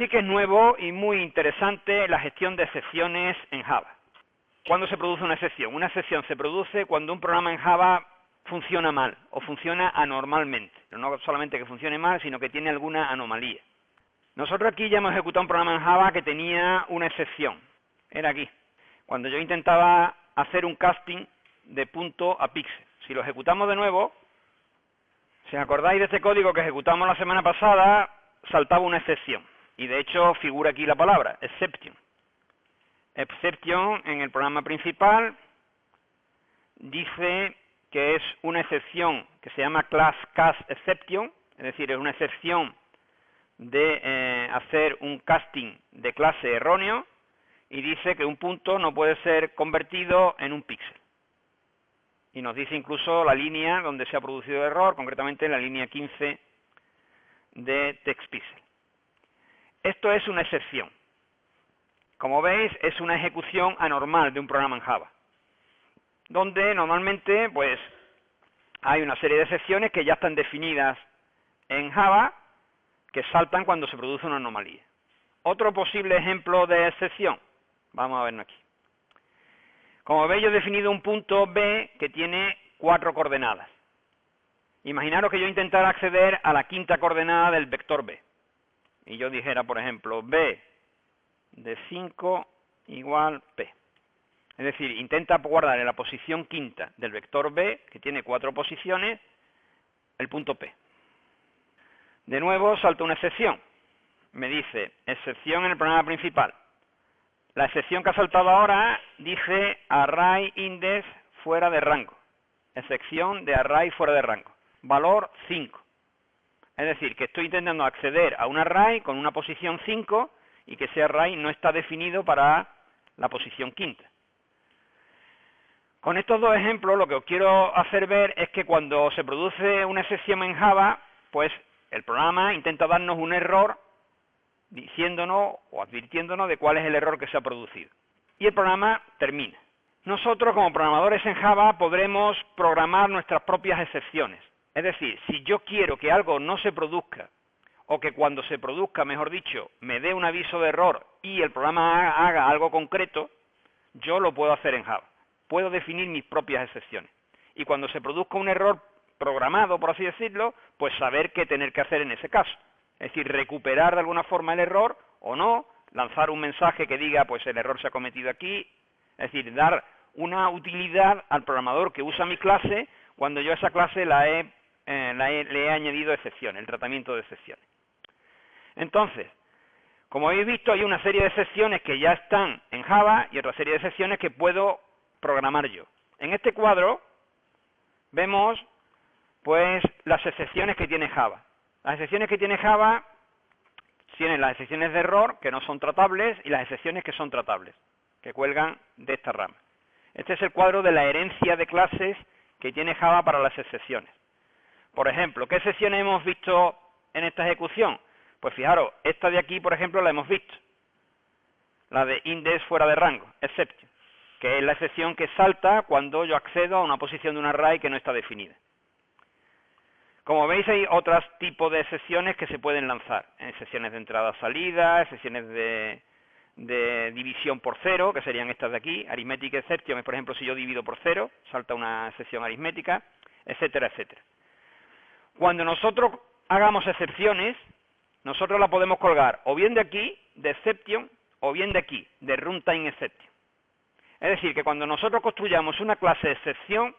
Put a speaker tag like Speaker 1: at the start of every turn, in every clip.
Speaker 1: sí que es nuevo y muy interesante la gestión de excepciones en Java. ¿Cuándo se produce una excepción? Una excepción se produce cuando un programa en Java funciona mal o funciona anormalmente. Pero no solamente que funcione mal, sino que tiene alguna anomalía. Nosotros aquí ya hemos ejecutado un programa en Java que tenía una excepción. Era aquí. Cuando yo intentaba hacer un casting de punto a píxel. Si lo ejecutamos de nuevo, si os acordáis de este código que ejecutamos la semana pasada, saltaba una excepción. Y de hecho figura aquí la palabra, exception. Exception en el programa principal dice que es una excepción que se llama class cast exception, es decir, es una excepción de hacer un casting de clase erróneo, y dice que un punto no puede ser convertido en un píxel. Y nos dice incluso la línea donde se ha producido el error, concretamente en la línea 15 de TextPixel. Esto es una excepción. Como veis, es una ejecución anormal de un programa en Java, donde normalmente pues hay una serie de excepciones que ya están definidas en Java, que saltan cuando se produce una anomalía. Otro posible ejemplo de excepción, vamos a verlo aquí. Como veis, yo he definido un punto B que tiene 4 coordenadas. Imaginaros que yo intentara acceder a la quinta coordenada del vector B. Y yo dijera, por ejemplo, B de 5 igual P. Es decir, intenta guardar en la posición quinta del vector B, que tiene 4 posiciones, el punto P. De nuevo, salta una excepción. Me dice, excepción en el programa principal. La excepción que ha saltado ahora dice array index fuera de rango. Excepción de array fuera de rango. Valor 5. Es decir, que estoy intentando acceder a un array con una posición 5 y que ese array no está definido para la posición quinta. Con estos dos ejemplos lo que os quiero hacer ver es que cuando se produce una excepción en Java, pues el programa intenta darnos un error diciéndonos o advirtiéndonos de cuál es el error que se ha producido. Y el programa termina. Nosotros como programadores en Java podremos programar nuestras propias excepciones. Es decir, si yo quiero que algo no se produzca, o que cuando se produzca, mejor dicho, me dé un aviso de error y el programa haga algo concreto, yo lo puedo hacer en Java. Puedo definir mis propias excepciones. Y cuando se produzca un error programado, por así decirlo, pues saber qué tener que hacer en ese caso. Es decir, recuperar de alguna forma el error o no, lanzar un mensaje que diga, pues el error se ha cometido aquí. Es decir, dar una utilidad al programador que usa mi clase cuando yo a esa clase le he añadido excepciones, el tratamiento de excepciones. Entonces, como habéis visto, hay una serie de excepciones que ya están en Java y otra serie de excepciones que puedo programar yo. En este cuadro vemos pues las excepciones que tiene Java. Las excepciones que tiene Java tienen las excepciones de error, que no son tratables, y las excepciones que son tratables, que cuelgan de esta rama. Este es el cuadro de la herencia de clases que tiene Java para las excepciones. Por ejemplo, ¿qué excepciones hemos visto en esta ejecución? Pues fijaros, esta de aquí, por ejemplo, la hemos visto. La de index fuera de rango, exception, que es la excepción que salta cuando yo accedo a una posición de un array que no está definida. Como veis, hay otros tipos de excepciones que se pueden lanzar. Excepciones de entrada-salida, excepciones de división por cero, que serían estas de aquí. Arithmetic exception es, por ejemplo, si yo divido por cero, salta una excepción aritmética, etcétera, etcétera. Cuando nosotros hagamos excepciones, nosotros la podemos colgar o bien de aquí, de exception, o bien de aquí, de runtime exception. Es decir, que cuando nosotros construyamos una clase de excepción,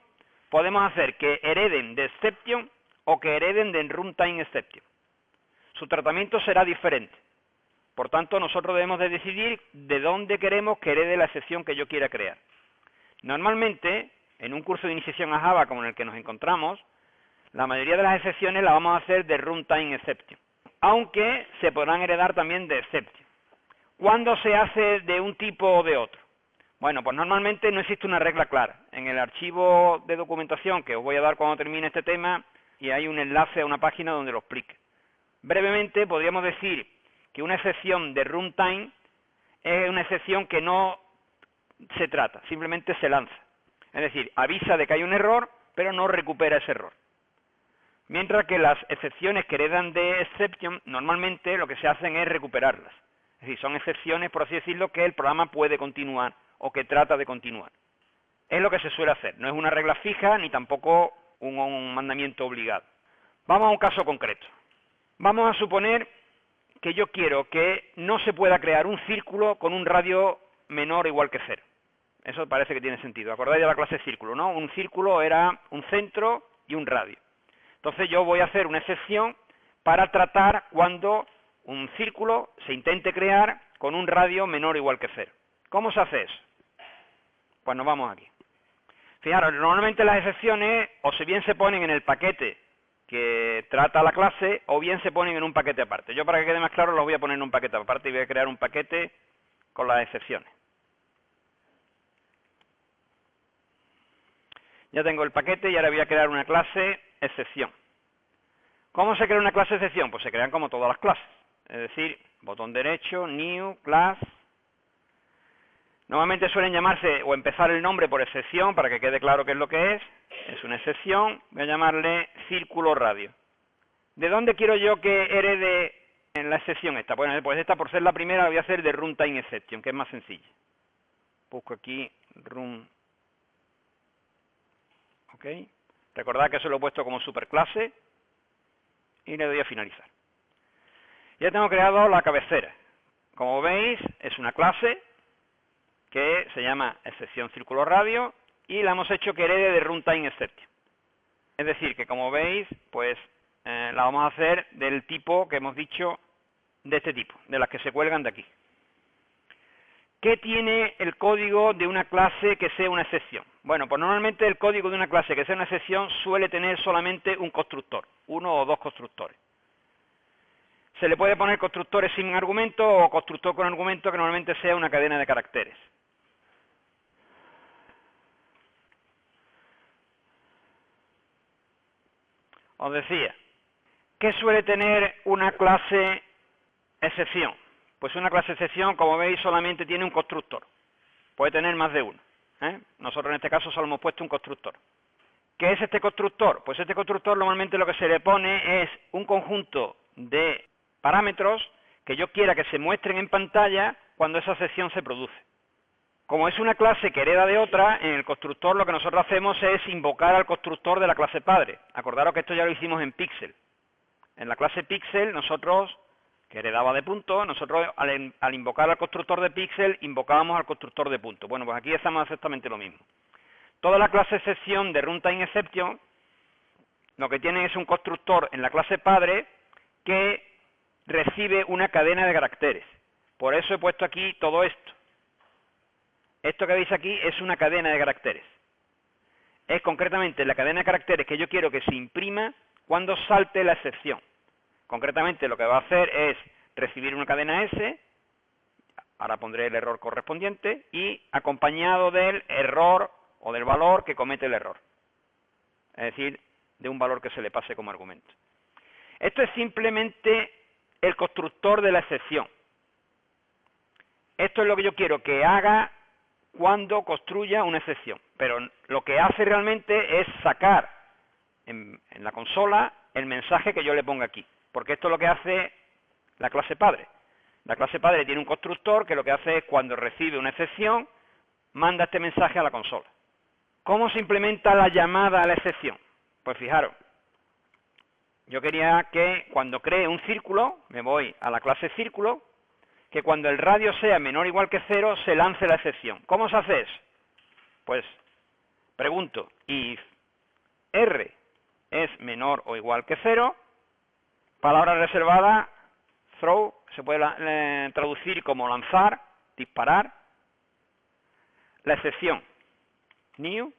Speaker 1: podemos hacer que hereden de exception o que hereden de runtime exception. Su tratamiento será diferente. Por tanto, nosotros debemos de decidir de dónde queremos que herede la excepción que yo quiera crear. Normalmente, en un curso de iniciación a Java como en el que nos encontramos, la mayoría de las excepciones las vamos a hacer de runtime exception, aunque se podrán heredar también de exception. ¿Cuándo se hace de un tipo o de otro? Bueno, pues normalmente no existe una regla clara. En el archivo de documentación que os voy a dar cuando termine este tema, y hay un enlace a una página donde lo explique. Brevemente, podríamos decir que una excepción de runtime es una excepción que no se trata, simplemente se lanza. Es decir, avisa de que hay un error, pero no recupera ese error. Mientras que las excepciones que heredan de exception, normalmente lo que se hacen es recuperarlas. Es decir, son excepciones, por así decirlo, que el programa puede continuar o que trata de continuar. Es lo que se suele hacer. No es una regla fija ni tampoco un mandamiento obligado. Vamos a un caso concreto. Vamos a suponer que yo quiero que no se pueda crear un círculo con un radio menor o igual que 0. Eso parece que tiene sentido. ¿Acordáis de la clase círculo, no? Un círculo era un centro y un radio. Entonces yo voy a hacer una excepción para tratar cuando un círculo se intente crear con un radio menor o igual que 0. ¿Cómo se hace eso? Pues nos vamos aquí. Fijaros, normalmente las excepciones o si bien se ponen en el paquete que trata la clase o bien se ponen en un paquete aparte. Yo para que quede más claro los voy a poner en un paquete aparte y voy a crear un paquete con las excepciones. Ya tengo el paquete y ahora voy a crear una clase excepción. ¿Cómo se crea una clase excepción? Pues se crean como todas las clases. Es decir, botón derecho, new, class. Normalmente suelen llamarse o empezar el nombre por excepción para que quede claro qué es lo que es. Es una excepción. Voy a llamarle círculo radio. ¿De dónde quiero yo que herede en la excepción esta? Bueno, pues esta por ser la primera la voy a hacer de runtime exception, que es más sencilla. Busco aquí run. ¿Ok? Recordad que eso lo he puesto como superclase y le doy a finalizar. Ya tengo creado la cabecera. Como veis, es una clase que se llama excepción círculo radio y la hemos hecho que herede de runtime exception. Es decir, que como veis, pues la vamos a hacer del tipo que hemos dicho, de este tipo, de las que se cuelgan de aquí. ¿Qué tiene el código de una clase que sea una excepción? Bueno, pues normalmente el código de una clase que sea una excepción suele tener solamente un constructor, uno o dos constructores. Se le puede poner constructores sin argumento o constructor con argumento que normalmente sea una cadena de caracteres. Os decía, ¿qué suele tener una clase excepción? Pues una clase excepción, como veis, solamente tiene un constructor. Puede tener más de uno. Nosotros en este caso solo hemos puesto un constructor. ¿Qué es este constructor? Pues este constructor normalmente lo que se le pone es un conjunto de parámetros que yo quiera que se muestren en pantalla cuando esa excepción se produce. Como es una clase que hereda de otra, en el constructor lo que nosotros hacemos es invocar al constructor de la clase padre. Acordaros que esto ya lo hicimos en Pixel. En la clase Pixel nosotros, que heredaba de punto, nosotros al invocar al constructor de Pixel, invocábamos al constructor de punto. Bueno, pues aquí hacemos exactamente lo mismo. Toda la clase excepción de runtime exception, lo que tiene es un constructor en la clase padre que recibe una cadena de caracteres. Por eso he puesto aquí todo esto. Esto que veis aquí es una cadena de caracteres. Es concretamente la cadena de caracteres que yo quiero que se imprima cuando salte la excepción. Concretamente lo que va a hacer es recibir una cadena S, ahora pondré el error correspondiente, y acompañado del error o del valor que comete el error. Es decir, de un valor que se le pase como argumento. Esto es simplemente el constructor de la excepción. Esto es lo que yo quiero que haga cuando construya una excepción. Pero lo que hace realmente es sacar en la consola el mensaje que yo le ponga aquí. Porque esto es lo que hace la clase padre. La clase padre tiene un constructor que lo que hace es cuando recibe una excepción, manda este mensaje a la consola. ¿Cómo se implementa la llamada a la excepción? Pues fijaros, yo quería que cuando cree un círculo, me voy a la clase círculo, que cuando el radio sea menor o igual que 0, se lance la excepción. ¿Cómo se hace eso? Pues pregunto, if R es menor o igual que 0, palabra reservada, throw, se puede traducir como lanzar, disparar, la excepción, new.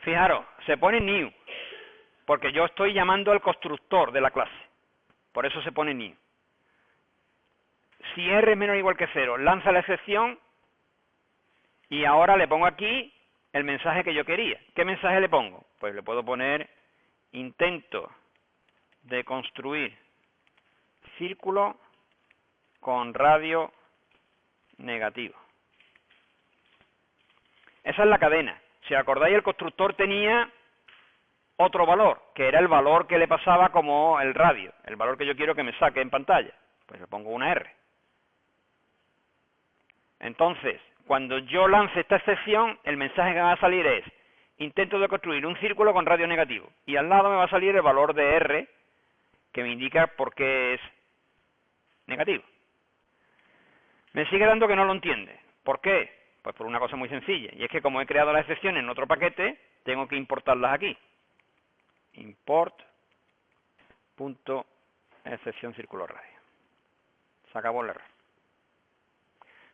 Speaker 1: Fijaros, se pone new, porque yo estoy llamando al constructor de la clase, por eso se pone new. Si R es menor o igual que 0, lanza la excepción y ahora le pongo aquí el mensaje que yo quería. ¿Qué mensaje le pongo? Pues le puedo poner intento de construir círculo con radio negativo. Esa es la cadena. Si acordáis, el constructor tenía otro valor, que era el valor que le pasaba como el radio, el valor que yo quiero que me saque en pantalla. Pues le pongo una R. Entonces, cuando yo lance esta excepción, el mensaje que me va a salir es: intento de construir un círculo con radio negativo. Y al lado me va a salir el valor de R, que me indica por qué es negativo. Me sigue dando que no lo entiende. ¿Por qué? Pues por una cosa muy sencilla. Y es que como he creado las excepciones en otro paquete, tengo que importarlas aquí. Import punto excepción círculo radio. Se acabó el error.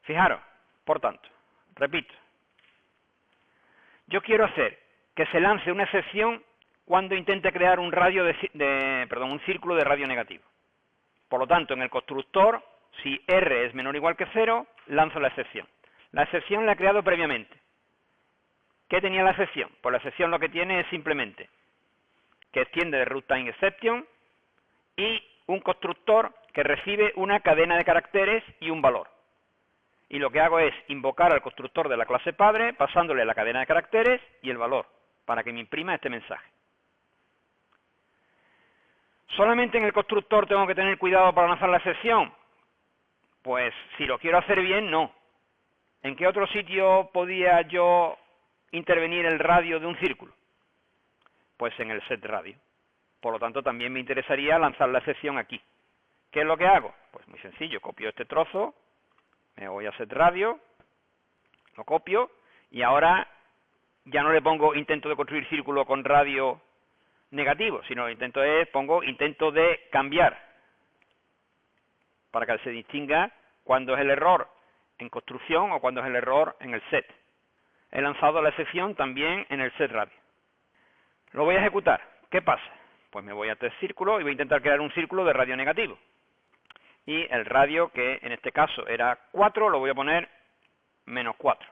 Speaker 1: Fijaros, por tanto, repito. Yo quiero hacer que se lance una excepción cuando intente crear un un círculo de radio negativo. Por lo tanto, en el constructor, si R es menor o igual que 0, lanzo la excepción. La excepción la he creado previamente. ¿Qué tenía la excepción? Pues la excepción lo que tiene es simplemente que extiende de runtime exception y un constructor que recibe una cadena de caracteres y un valor. Y lo que hago es invocar al constructor de la clase padre, pasándole la cadena de caracteres y el valor, para que me imprima este mensaje. ¿Solamente en el constructor tengo que tener cuidado para lanzar la excepción? Pues si lo quiero hacer bien, no. ¿En qué otro sitio podía yo intervenir el radio de un círculo? Pues en el set radio. Por lo tanto, también me interesaría lanzar la excepción aquí. ¿Qué es lo que hago? Pues muy sencillo, copio este trozo, me voy a set radio, lo copio, y ahora ya no le pongo intento de construir círculo con radio negativo, sino pongo intento de cambiar, para que se distinga cuándo es el error en construcción o cuándo es el error en el set. He lanzado la excepción también en el set radio. Lo voy a ejecutar. ¿Qué pasa? Pues me voy a este círculo y voy a intentar crear un círculo de radio negativo. Y el radio, que en este caso era 4, lo voy a poner menos 4.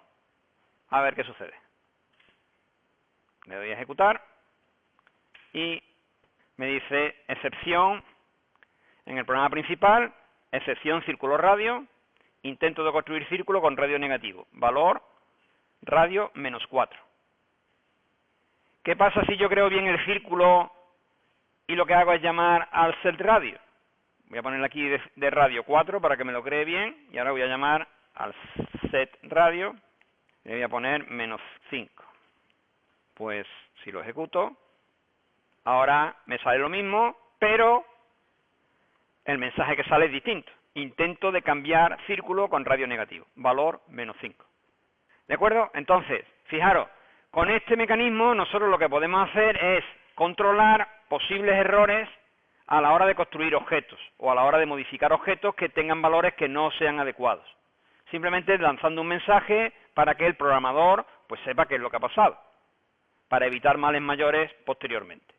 Speaker 1: A ver qué sucede. Le doy a ejecutar y me dice excepción en el programa principal, excepción círculo radio, intento de construir círculo con radio negativo, valor radio menos 4. ¿Qué pasa si yo creo bien el círculo y lo que hago es llamar al set radio? Voy a ponerle aquí de radio 4 para que me lo cree bien, y ahora voy a llamar al set radio, y le voy a poner menos 5. Pues si lo ejecuto, ahora me sale lo mismo, pero el mensaje que sale es distinto. Intento de cambiar círculo con radio negativo, valor menos 5. ¿De acuerdo? Entonces, fijaros, con este mecanismo nosotros lo que podemos hacer es controlar posibles errores a la hora de construir objetos o a la hora de modificar objetos que tengan valores que no sean adecuados. Simplemente lanzando un mensaje para que el programador pues sepa qué es lo que ha pasado, para evitar males mayores posteriormente.